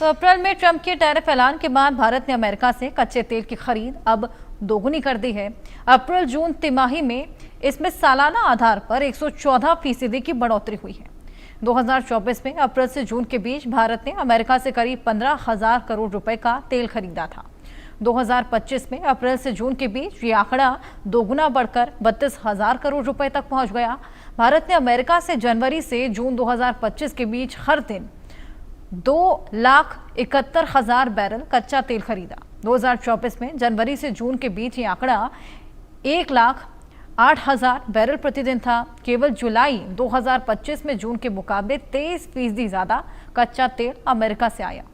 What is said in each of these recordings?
तो अप्रैल में ट्रंप के टैरिफ ऐलान के बाद भारत ने अमेरिका से कच्चे तेल की खरीद अब दोगुनी कर दी है। अप्रैल जून तिमाही में इसमें सालाना आधार पर 114% की बढ़ोतरी हुई है। 2024 में अप्रैल से जून के बीच भारत ने अमेरिका से करीब 15,000 करोड़ रुपए का तेल खरीदा था। 2025 में अप्रैल से जून के बीच ये आंकड़ा दोगुना बढ़कर 32,000 करोड़ रुपए तक पहुंच गया। भारत ने अमेरिका से जनवरी से जून 2025 के बीच हर दिन 2,71,000 बैरल कच्चा तेल खरीदा। 2024 में जनवरी से जून के बीच ये आंकड़ा 1,08,000 बैरल प्रतिदिन था। केवल जुलाई 2025 में जून के मुकाबले 23% ज्यादा कच्चा तेल अमेरिका से आया।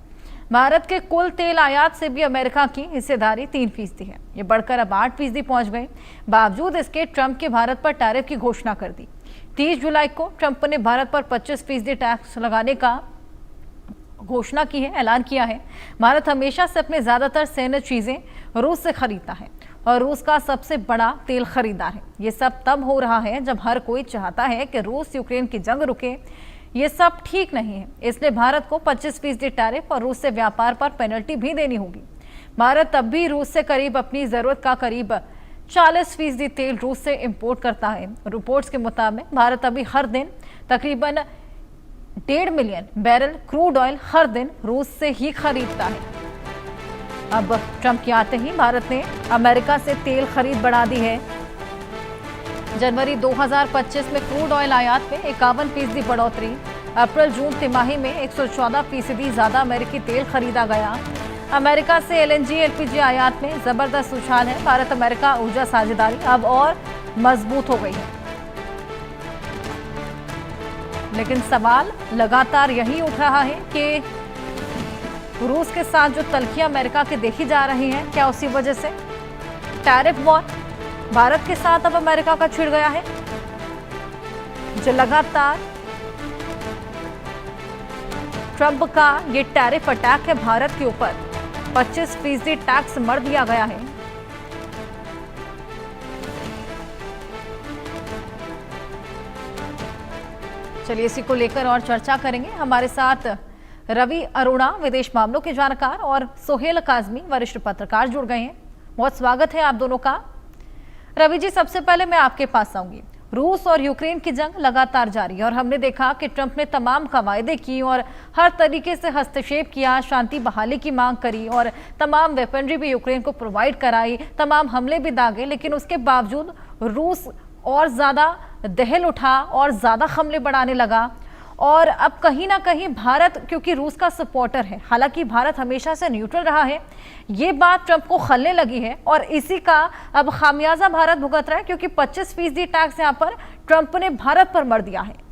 भारत के कुल तेल आयात से भी अमेरिका की हिस्सेदारी 3% है। ये बढ़कर अब 8% पहुंच गई। बावजूद इसके ट्रंप के भारत पर टैरिफ की घोषणा कर दी। 30 जुलाई को ट्रंप ने भारत पर 25% टैक्स लगाने का घोषणा की है, ऐलान किया है। भारत हमेशा से अपने ज्यादातर सैन्य चीजें रूस से खरीदता है और रूस का सबसे बड़ा तेल खरीदार है। ये सब तब हो रहा है जब हर कोई चाहता है कि रूस यूक्रेन की जंग रुके। ये सब ठीक नहीं है, इसलिए भारत को 25% टैरिफ और रूस से व्यापार पर पेनल्टी भी देनी होगी। भारत तब भी रूस से करीब अपनी जरूरत का करीब 40% तेल रूस से इंपोर्ट करता है। रिपोर्ट्स के मुताबिक भारत अभी हर दिन तकरीबन 1.5 मिलियन बैरल क्रूड ऑयल हर दिन रूस से ही खरीदता है। अब ट्रंप के आते ही भारत ने अमेरिका से तेल खरीद बढ़ा दी है। जनवरी 2025 में क्रूड ऑयल आयात में 51% बढ़ोतरी। अप्रैल जून तिमाही में 114% ज्यादा अमेरिकी तेल खरीदा गया। अमेरिका से एलएनजी एलपीजी आयात में जबरदस्त उछाल है। भारत अमेरिका ऊर्जा साझेदारी अब और मजबूत हो गई है। लेकिन सवाल लगातार यही उठ रहा है कि रूस के साथ जो तल्खियां अमेरिका के देखी जा रही हैं, क्या उसी वजह से टैरिफ वॉर भारत के साथ अब अमेरिका का छिड़ गया है? जो लगातार ट्रंप का ये टैरिफ अटैक है भारत के ऊपर, 25% टैक्स मर दिया गया है। चलिए इसी को लेकर और चर्चा करेंगे। हमारे साथ रवि अरोड़ा विदेश मामलों के जानकार और सोहेल काजमी वरिष्ठ पत्रकार जुड़ गए हैं। बहुत स्वागत है आप दोनों का। रवि जी, सबसे पहले मैं आपके पास आऊंगी। रूस और यूक्रेन की जंग लगातार जारी है और हमने देखा कि ट्रंप ने तमाम कवायदे की और हर तरीके से हस्तक्षेप किया, शांति बहाली की मांग करी और तमाम वेपनरी भी यूक्रेन को प्रोवाइड कराई, तमाम हमले भी दागे। लेकिन उसके बावजूद रूस और ज्यादा दहल उठा और ज्यादा हमले बढ़ाने लगा। और अब कहीं ना कहीं भारत, क्योंकि रूस का सपोर्टर है, हालांकि भारत हमेशा से न्यूट्रल रहा है, ये बात ट्रंप को खलने लगी है और इसी का अब खामियाजा भारत भुगत रहा है, क्योंकि 25% टैक्स यहां पर ट्रंप ने भारत पर मर दिया है।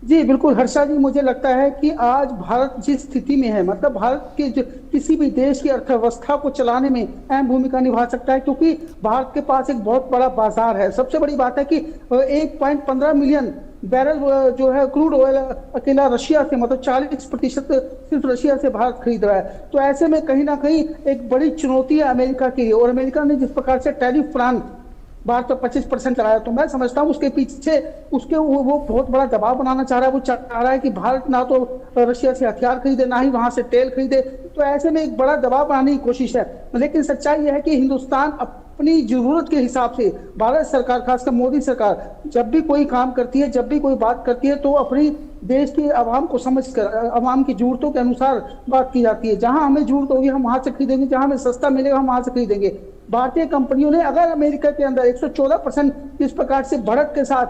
जी बिल्कुल हर्षा जी, मुझे लगता है कि आज भारत जिस स्थिति में है, मतलब भारत के किसी भी देश की अर्थव्यवस्था को चलाने में अहम भूमिका निभा सकता है, क्योंकि भारत के पास एक बहुत बड़ा बाजार है। सबसे बड़ी बात है कि 1.15 मिलियन बैरल जो है क्रूड ऑयल अकेला रशिया से, मतलब 40% सिर्फ रशिया से भारत खरीद रहा है। तो ऐसे में कहीं ना कहीं एक बड़ी चुनौती है अमेरिका के लिए। और अमेरिका ने जिस प्रकार से टैरिफ प्लान भारत पर 25% लगाया, तो मैं समझता हूँ उसके पीछे उसके वो बहुत बड़ा दबाव बनाना चाह रहा है। वो चाह रहा है कि भारत ना तो रशिया से हथियार खरीदे, ना ही वहां से तेल खरीदे। तो ऐसे में एक बड़ा दबाव बनाने की कोशिश है। लेकिन सच्चाई यह है कि हिंदुस्तान अपनी जरूरत के हिसाब से, भारत सरकार खासकर मोदी सरकार जब भी कोई काम करती है, जब भी कोई बात करती है, तो अपनी देश की आवाम को समझकर, आवाम की जरूरतों के अनुसार बात की जाती है। जहां हमें जरूरत होगी हम वहां से खरीदेंगे, जहां हमें सस्ता मिलेगा हम वहां से खरीदेंगे। भारतीय कंपनियों ने अगर अमेरिका के अंदर 114% इस प्रकार से बढ़त के साथ,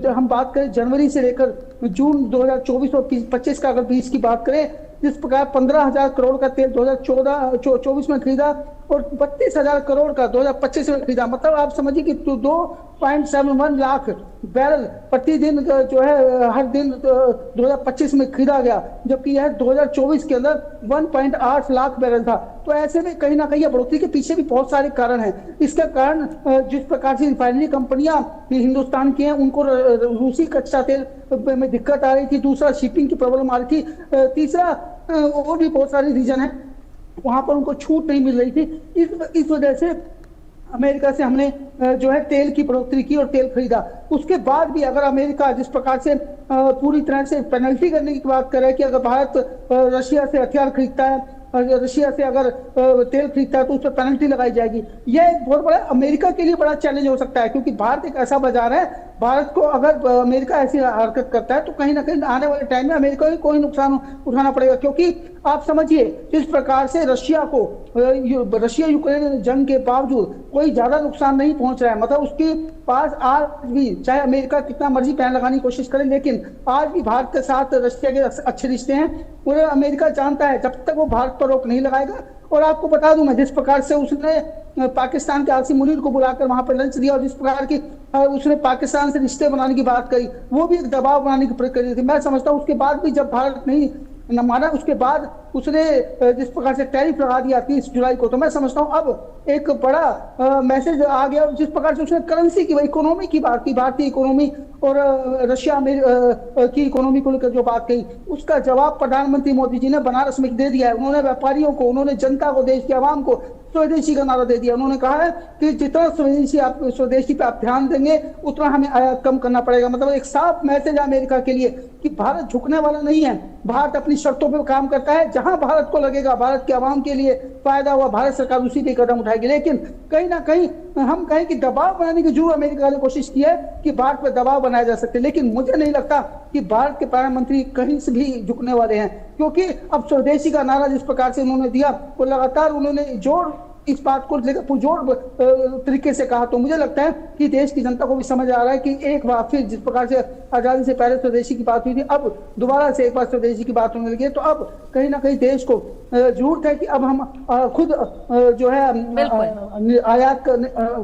हम बात करें जनवरी से लेकर जून 2024 और 25 का अगर बीच की बात करें, जिस प्रकार 15,000 करोड़ का तेल 2024 में खरीदा और 32,000 करोड़ का 2025 में खरीदा, मतलब आप समझिए कि 2.71 लाख बैरल प्रतिदिन जो है हर दिन 2025 में खरीदा गया, जबकि यह 2024 के अंदर 1.8 लाख बैरल था। तो ऐसे में कहीं ना कहीं बढ़ोतरी के पीछे भी बहुत सारे कारण हैं। इसका कारण जिस प्रकार से रिफाइनरी कंपनियां हिंदुस्तान की हैं, उनको रूसी कच्चा तेल में दिक्कत आ रही थी, दूसरा शिपिंग की प्रॉब्लम आ रही थी, तीसरा और भी बहुत सारे रीजन है, वहां पर उनको छूट नहीं मिल रही थी। इस वजह से अमेरिका से हमने जो है तेल की बढ़ोतरी की और तेल खरीदा, उसके बाद भी अगर अमेरिका जिस प्रकार से पूरी तरह से पेनल्टी करने की बात करे कि अगर भारत रशिया से हथियार खरीदता है, रशिया से अगर तेल खरीदता है तो उस पर पेनल्टी लगाई जाएगी। यह एक बहुत बड़ा अमेरिका के लिए बड़ा चैलेंज हो सकता है, क्योंकि भारत एक ऐसा बाजार है, भारत को अगर अमेरिका ऐसी हरकत करता है तो कहीं ना कहीं आने वाले टाइम में अमेरिका को कोई नुकसान उठाना पड़ेगा। क्योंकि आप समझिए जिस प्रकार से रशिया यूक्रेन जंग के बावजूद कोई ज्यादा नुकसान नहीं पहुंच रहा है, मतलब उसके पास आज भी चाहे अमेरिका कितना मर्जी पैन लगाने की कोशिश करे, लेकिन आज भी भारत के साथ रशिया के अच्छे रिश्ते हैं और अमेरिका जानता है जब तक वो भारत पर रोक नहीं लगाएगा। और आपको बता दूं मैं, जिस प्रकार से उसने पाकिस्तान के आसिम मुनीर को बुलाकर वहां पर लंच दिया और जिस प्रकार की उसने पाकिस्तान से रिश्ते बनाने की बात करी, वो भी एक दबाव बनाने की प्रक्रिया थी। मैं समझता हूं उसके बाद भी जब भारत नहीं न माना, उसके बाद उसने जिस प्रकार से टैरिफ लगा दिया 30 जुलाई को, तो मैं समझता हूं अब एक बड़ा मैसेज आ गया। जिस प्रकार से उसने करेंसी की, इकोनॉमी की बात की, भारतीय इकोनॉमी और रशिया में की इकोनॉमी को लेकर जो बात कही, उसका जवाब प्रधानमंत्री मोदी जी ने बनारस में दे दिया है। उन्होंने व्यापारियों को, उन्होंने जनता को, देश के आवाम को स्वदेशी का नारा दे दिया। उन्होंने कहा है कि जितना स्वदेशी पे आप ध्यान देंगे उतना हमें आयात कम करना पड़ेगा। मतलब एक साफ मैसेज है अमेरिका के लिए कि भारत झुकने वाला नहीं है, भारत अपनी शर्तों पर काम करता है। जहां भारत को लगेगा भारत के आवाम के लिए फायदा हुआ, भारत सरकार उसी पे कदम उठाएगी। लेकिन कहीं ना कहीं हम कहें कि दबाव बनाने की जरूर अमेरिका ने कोशिश की है कि भारत पर दबाव बनाया जा सकते, लेकिन मुझे नहीं लगता कि भारत के प्रधानमंत्री कहीं से भी झुकने वाले हैं। क्योंकि अब स्वदेशी का नारा जिस प्रकार से उन्होंने दिया, वो लगातार उन्होंने जोर इस बात को लेकर पुरजोर तरीके से कहा, तो मुझे लगता है कि देश की जनता को भी समझ आ रहा है कि एक बार फिर जिस प्रकार से आजादी से पहले स्वदेशी की बात हुई थी, अब दोबारा से एक बार स्वदेशी की बात होने लगी है। तो अब कहीं ना कहीं देश को जरूरत है कि अब हम खुद जो है आयात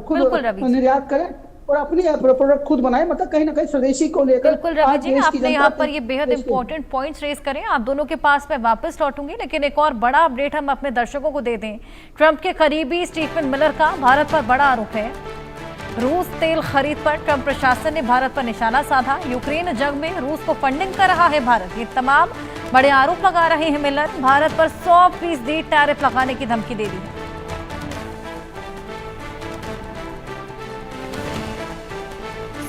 खुद निर्यात करें और अपनी प्रोडक्ट खुद बनाए, मतलब कहीं ना कहीं स्वदेशी को लेकर। बिल्कुल रवि जी, आपने यहाँ पर ये बेहद इंपॉर्टेंट पॉइंट्स रेज करें। आप दोनों के पास मैं वापस लौटूंगी, लेकिन एक और बड़ा अपडेट हम अपने दर्शकों को दे दें। ट्रंप के करीबी स्टीफन मिलर का भारत पर बड़ा आरोप है। रूस तेल खरीद पर ट्रंप प्रशासन ने भारत पर निशाना साधा। यूक्रेन जंग में रूस को फंडिंग कर रहा है भारत, ये तमाम बड़े आरोप लगा रहे हैं मिलर। भारत पर 100% टैरिफ लगाने की धमकी दे दी है।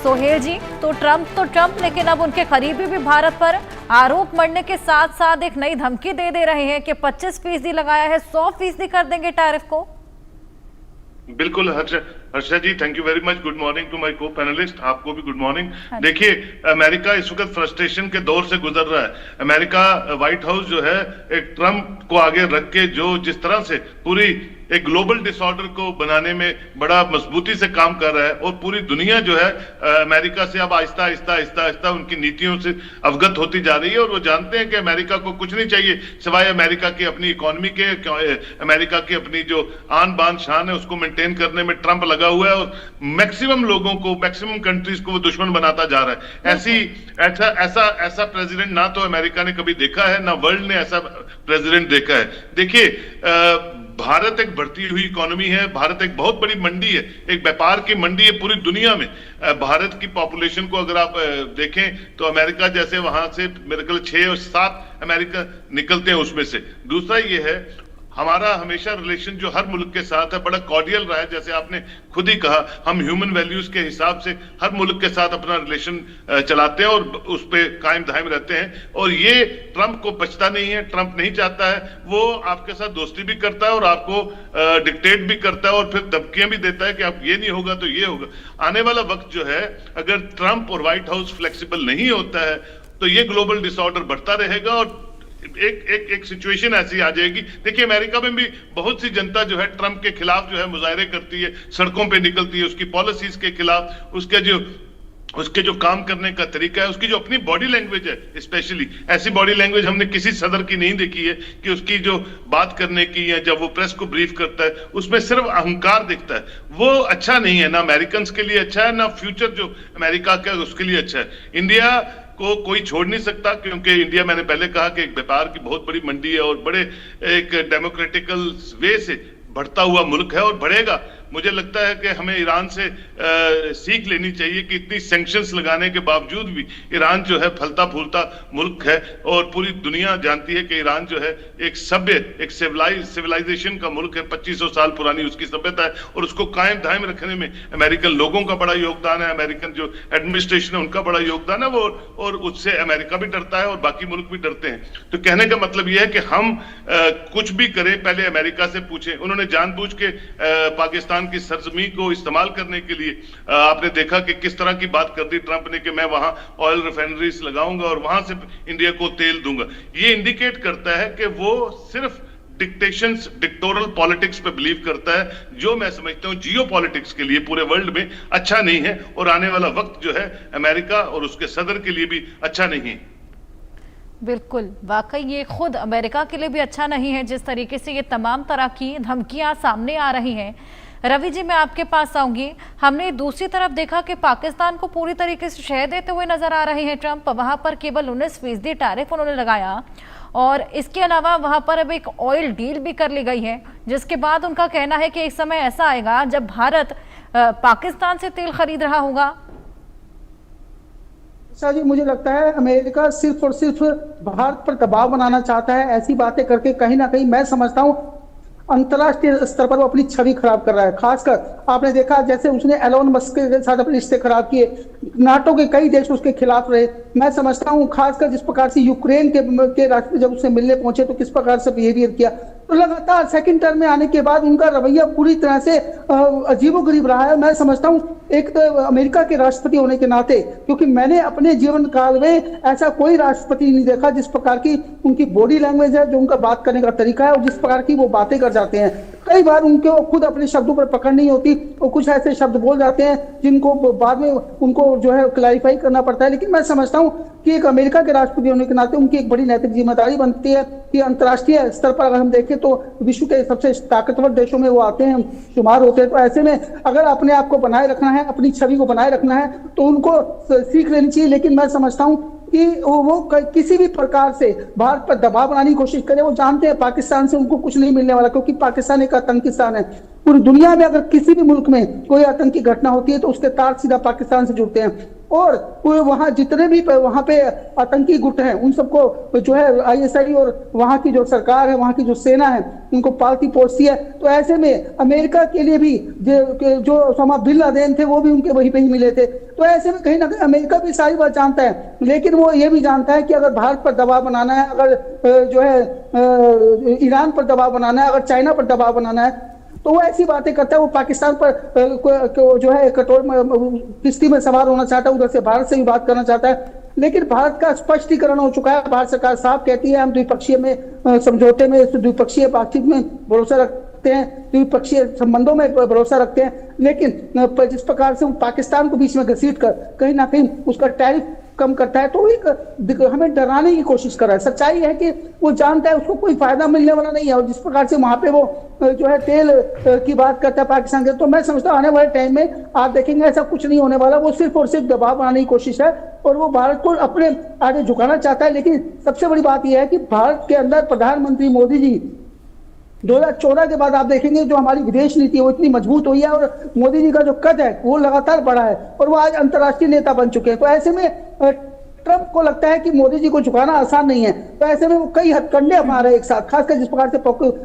सोहेल जी, तो ट्रंप लेकिन अब उनके करीबी भी भारत पर आरोप मढ़ने के साथ साथ एक नई धमकी दे रहे हैं कि 25% लगाया है, 100% कर देंगे टैरिफ को। बिल्कुल Harsha ji, thank you very much. Good morning to my co panelist, आपको भी गुड मॉर्निंग। देखिए, अमेरिका इस वक्त फ्रस्ट्रेशन के दौर से गुजर रहा है। अमेरिका व्हाइट हाउस जो है एक ट्रंप को आगे रख के जो जिस तरह से पूरी एक ग्लोबल डिसऑर्डर को बनाने में बड़ा मजबूती से काम कर रहा है, और पूरी दुनिया जो है अमेरिका से अब आहिस्ता आहिस्ता उनकी नीतियों से अवगत होती जा रही है। और वो जानते हैं कि अमेरिका को कुछ नहीं चाहिए सिवाय अमेरिका की अपनी इकोनॉमी के, अमेरिका की अपनी जो आन बान शान है उसको मेंटेन करने में ट्रंप लगा हुआ है, और मैक्सिमम लोगों को, मैक्सिमम कंट्रीज को वो दुश्मन बनाता जा रहा है। ऐसा प्रेसिडेंट ना तो अमेरिका ने कभी देखा है, ना वर्ल्ड ने ऐसा प्रेसिडेंट देखा है। देखिए, भारत एक बढ़ती हुई इकोनॉमी है, भारत एक बहुत बड़ी मंडी है, एक व्यापार की मंडी है पूरी दुनिया में। भारत की पॉपुलेशन को अगर आप देखें तो अमेरिका जैसे वहां से मेरे ख्याल 6 और 7 अमेरिका निकलते हैं उसमें से। दूसरा ये है, हमारा हमेशा रिलेशन जो हर मुल्क के साथ है बड़ा कॉर्डियल रहा है। जैसे आपने खुद ही कहा, हम ह्यूमन वैल्यूज के हिसाब से हर मुल्क के साथ अपना रिलेशन चलाते हैं और उस पर कायम दायम रहते हैं। और ये ट्रंप को बचता नहीं है, ट्रंप नहीं चाहता है, वो आपके साथ दोस्ती भी करता है और आपको डिक्टेट भी करता है और फिर धमकियां भी देता है कि आप ये नहीं होगा तो ये होगा। आने वाला वक्त जो है, अगर ट्रंप और व्हाइट हाउस फ्लेक्सिबल नहीं होता है तो ये ग्लोबल डिसऑर्डर बढ़ता रहेगा और एक सिचुएशन ऐसी आ जाएगी। देखिए, अमेरिका में भी बहुत सी जनता जो है ट्रंप के खिलाफ जो है मुजाहरे करती है, सड़कों पे निकलती है, उसकी पॉलिसीज के खिलाफ, उसके जो काम करने का तरीका है, उसकी जो अपनी बॉडी लैंग्वेज है, स्पेशली ऐसी बॉडी लैंग्वेज हमने किसी सदर की नहीं देखी है कि उसकी जो बात करने की या जब वो प्रेस को ब्रीफ करता है उसमें सिर्फ अहंकार दिखता है। वो अच्छा नहीं है, ना अमेरिकन के लिए अच्छा है, ना फ्यूचर जो अमेरिका का उसके लिए अच्छा है। इंडिया को कोई छोड़ नहीं सकता, क्योंकि इंडिया, मैंने पहले कहा कि एक व्यापार की बहुत बड़ी मंडी है और बड़े एक डेमोक्रेटिकल वे से बढ़ता हुआ मुल्क है और बढ़ेगा। मुझे लगता है कि हमें ईरान से सीख लेनी चाहिए कि इतनी सैंक्शंस लगाने के बावजूद भी ईरान जो है फलता फूलता मुल्क है, और पूरी दुनिया जानती है कि ईरान जो है एक सभ्य, एक सिविलाइजेशन का मुल्क है, 2500 साल पुरानी उसकी सभ्यता है, और उसको कायम दायम रखने में अमेरिकन लोगों का बड़ा योगदान है, अमेरिकन जो एडमिनिस्ट्रेशन है उनका बड़ा योगदान है वो, और उससे अमेरिका भी डरता है और बाकी मुल्क भी डरते हैं। तो कहने का मतलब यह है कि हम कुछ भी करें पहले अमेरिका से पूछें। उन्होंने जानबूझ के पाकिस्तान की सरजमी को इस्तेमाल करने के लिए आपने देखा कि किस तरह की बात कर दी ट्रंप ने कि मैं वहां ऑयल रिफाइनरीज लगाऊंगा और वहां से इंडिया को तेल दूंगा। ये इंडिकेट करता है कि वो सिर्फ डिक्टोरल पॉलिटिक्स पे बिलीव करता है, जो मैं समझता हूं जियो पॉलिटिक्स के लिए पूरे वर्ल्ड में अच्छा नहीं है, और आने वाला वक्त जो है अमेरिका और उसके सदर के लिए भी अच्छा नहीं है। बिल्कुल, वाकई ये खुद अमेरिका के लिए भी अच्छा नहीं है जिस तरीके से ये तमाम तरह की धमकियां सामने आ रही हैं। रवि जी, मैं आपके पास आऊंगी। हमने दूसरी तरफ देखा कि पाकिस्तान को पूरी तरीके से शह देते हुए नजर आ रहे हैं ट्रंप। वहां पर केवल 19% टैरिफ उन्होंने लगाया, और इसके अलावा वहां पर अब एक ऑयल डील भी कर ली गई है, जिसके बाद उनका कहना है कि एक समय ऐसा आएगा जब भारत पाकिस्तान से तेल खरीद रहा होगा। अच्छा जी, मुझे लगता है अमेरिका सिर्फ और सिर्फ भारत पर दबाव बनाना चाहता है। ऐसी बातें करके कहीं ना कहीं मैं समझता हूँ अंतर्राष्ट्रीय स्तर पर वो अपनी छवि खराब कर रहा है। खासकर आपने देखा जैसे उसने एलोन मस्क के साथ अपने रिश्ते खराब किए, नाटो के कई देश उसके खिलाफ रहे। मैं समझता हूं खासकर जिस प्रकार से यूक्रेन के राष्ट्रपति जब उससे मिलने पहुंचे तो किस प्रकार से बिहेवियर किया, तो लगातार सेकंड टर्म में आने के बाद उनका रवैया पूरी तरह से अजीबोगरीब रहा है। मैं समझता हूं एक तो अमेरिका के राष्ट्रपति होने के नाते, क्योंकि मैंने अपने जीवन काल में ऐसा कोई राष्ट्रपति नहीं देखा जिस प्रकार की उनकी बॉडी लैंग्वेज है, जो उनका बात करने का तरीका है और जिस प्रकार की वो बातें कर जाते हैं। कई बार उनको खुद अपने शब्दों पर पकड़ नहीं होती, वो कुछ ऐसे शब्द बोल जाते हैं जिनको बाद में उनको जो है क्लैरिफाई करना पड़ता है। लेकिन मैं समझता हूं कि एक अमेरिका के राष्ट्रपति होने के नाते उनकी एक बड़ी नैतिक जिम्मेदारी बनती है कि अंतर्राष्ट्रीय स्तर पर अगर हम देखें तो विश्व के सबसे ताकतवर देशों में वो आते हैं, शुमार होते हैं। तो ऐसे में अगर अपने आप को बनाए रखना है, अपनी छवि को बनाए रखना है, तो उनको सीख लेनी चाहिए। लेकिन मैं समझता हूं कि वो किसी भी प्रकार से भारत पर दबाव बनाने की कोशिश करें। वो जानते हैं पाकिस्तान से उनको कुछ नहीं मिलने वाला, क्योंकि पाकिस्तान एक आतंकी स्थान है। पूरी दुनिया में अगर किसी भी मुल्क में कोई आतंकी घटना होती है तो उसके तार सीधा पाकिस्तान से जुड़ते हैं, और वहां जितने भी वहां पे आतंकी गुट हैं उन सबको जो है ISI और वहां की जो सरकार है, वहां की जो सेना है, उनको पालती पोसती है। तो ऐसे में अमेरिका के लिए भी जो ओसामा बिन लादेन थे वो भी उनके वहीं पे ही मिले थे। तो ऐसे में कहीं ना कहीं अमेरिका भी सारी बात जानता है, लेकिन वो ये भी जानता है कि अगर भारत पर दबाव बनाना है, अगर जो है ईरान पर दबाव बनाना है, अगर चाइना पर दबाव बनाना है, तो वो ऐसी बातें करता है। वो पाकिस्तान पर जो है कटोर किश्ती में सवार होना चाहता है, उधर से भारत से भी बात करना चाहता है। लेकिन भारत का स्पष्टीकरण हो चुका है। भारत सरकार साफ कहती है हम द्विपक्षीय में समझौते में, द्विपक्षीय बातचीत में भरोसा रखते हैं, द्विपक्षीय संबंधों में भरोसा रखते हैं। लेकिन जिस प्रकार से वो पाकिस्तान को बीच में घसीट कर कहीं ना कहीं उसका टैरिफ कम करता है, तो एक हमें डराने की कोशिश कर रहा है। सच्चाई है कि वो जानता है उसको कोई फायदा मिलने वाला नहीं है, और जिस प्रकार से वहां पे वो जो है तेल की बात करता है पाकिस्तान के, तो मैं समझता हूँ आने वाले टाइम में आप देखेंगे ऐसा कुछ नहीं होने वाला। वो सिर्फ और सिर्फ दबाव बनाने की कोशिश है और वो भारत को अपने आगे झुकाना चाहता है। लेकिन सबसे बड़ी बात यह है कि भारत के अंदर प्रधानमंत्री मोदी जी 2014 के बाद आप देखेंगे जो हमारी विदेश नीति है वो इतनी मजबूत हुई है, और मोदी जी का जो कद है वो लगातार बढ़ा है, और वो आज अंतर्राष्ट्रीय नेता बन चुके हैं। तो ऐसे में ट्रंप को लगता है कि मोदी जी को झुकाना आसान नहीं है। तो ऐसे में वो कई हथकंडे अपना रहे एक साथ, खासकर जिस प्रकार से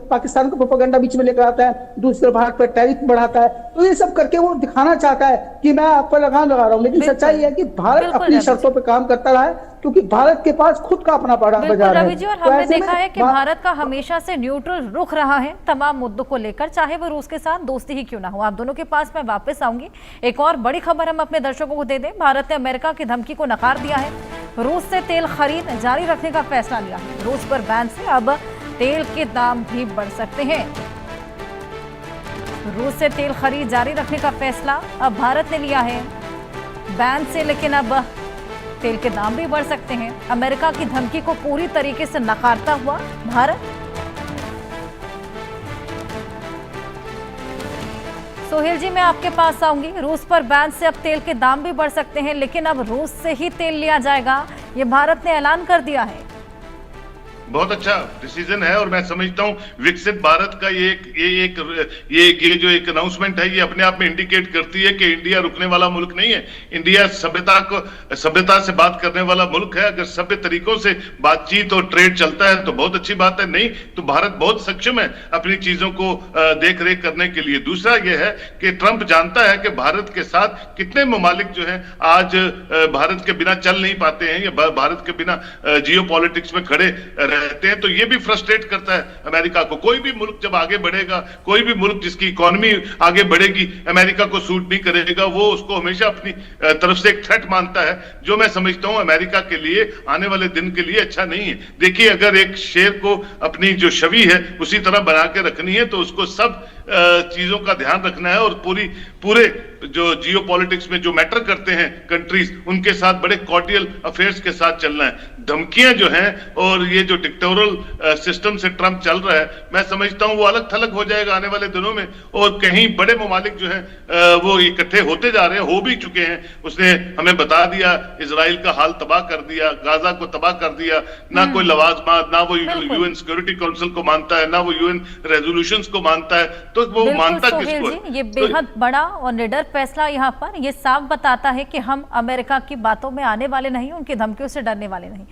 पाकिस्तान को प्रोपेगेंडा बीच में लेकर आता है, दूसरे भारत पर टैरिफ बढ़ाता है, तो ये सब करके वो दिखाना चाहता है कि मैं आप पर लगाम लगा रहा हूँ। लेकिन सच्चाई है कि भारत अपनी शर्तों पर काम करता रहा है, क्योंकि भारत के पास खुद का अपना बड़ा बाजार है। रवि जी, और हमने देखा है कि भारत का हमेशा से न्यूट्रल रुख रहा है तमाम मुद्दों को लेकर, चाहे वो रूस के साथ दोस्ती ही क्यों ना हो। आप दोनों के पास मैं वापस आऊंगी। एक और बड़ी खबर हम अपने दर्शकों को दे दें। भारत ने अमेरिका की धमकी को नकार दिया है, रूस से तेल खरीद जारी रखने का फैसला लिया है। रूस पर बैन से अब तेल के दाम भी बढ़ सकते हैं। रूस से तेल खरीद जारी रखने का फैसला अब भारत ने लिया है बैन से, लेकिन अब तेल के दाम भी बढ़ सकते हैं। अमेरिका की धमकी को पूरी तरीके से नकारता हुआ भारत। सोहेल जी, मैं आपके पास आऊंगी। रूस पर बैन से अब तेल के दाम भी बढ़ सकते हैं, लेकिन अब रूस से ही तेल लिया जाएगा, ये भारत ने ऐलान कर दिया है। बहुत अच्छा डिसीजन है और मैं समझता हूं विकसित भारत का ये जो एक अनाउंसमेंट है, ये अपने आप में इंडिकेट करती है कि इंडिया रुकने वाला मुल्क नहीं है। इंडिया सभ्यता से बात करने वाला मुल्क है। अगर सभ्य तरीकों से बातचीत और ट्रेड चलता है तो बहुत अच्छी बात है, नहीं तो भारत बहुत सक्षम है अपनी चीजों को देख रेख करने के लिए। दूसरा यह है कि ट्रंप जानता है कि भारत के साथ कितने ममालिक जो हैं आज भारत के बिना चल नहीं पाते हैं या भारत के बिना जियो पॉलिटिक्स में खड़े रहते हैं, तो ये भी फ्रस्ट्रेट करता है अमेरिका को। कोई भी मुल्क जब आगे बढ़ेगा, कोई भी मुल्क जिसकी इकोनॉमी आगे बढ़ेगी, अमेरिका को सूट नहीं करेगा, वो उसको हमेशा अपनी तरफ से एक थ्रेट मानता है, जो मैं समझता हूं अमेरिका के लिए आने वाले दिन के लिए अच्छा नहीं है। देखिए, अगर एक शेर को अपनी जो छवि है उसी तरह बना के रखनी है तो उसको सब चीजों का ध्यान रखना है और पूरे जो जियो पॉलिटिक्स में जो मैटर करते हैं कंट्रीज, उनके साथ बड़े कॉर्डियल अफेयर्स के साथ चलना है। धमकियां जो हैं और ये जो डिक्टेटोरियल सिस्टम से ट्रंप चल रहा है, मैं समझता हूं वो अलग थलग हो जाएगा आने वाले दिनों में और कहीं बड़े ममालिक जो हैं वो इकट्ठे होते जा रहे हैं, हो भी चुके हैं। उसने हमें बता दिया, इजराइल का हाल तबाह कर दिया, गाजा को तबाह कर दिया, ना कोई लवाजमात, ना वो यूएन सिक्योरिटी काउंसिल को मानता है, ना वो यूएन रेजोल्यूशंस को मानता है, तो वो मानता किसको है? ये बेहद बड़ा और निडर फैसला यहाँ पर ये साफ बताता है कि हम अमेरिका की बातों में आने वाले नहीं, उनकी धमकियों से डरने वाले नहीं।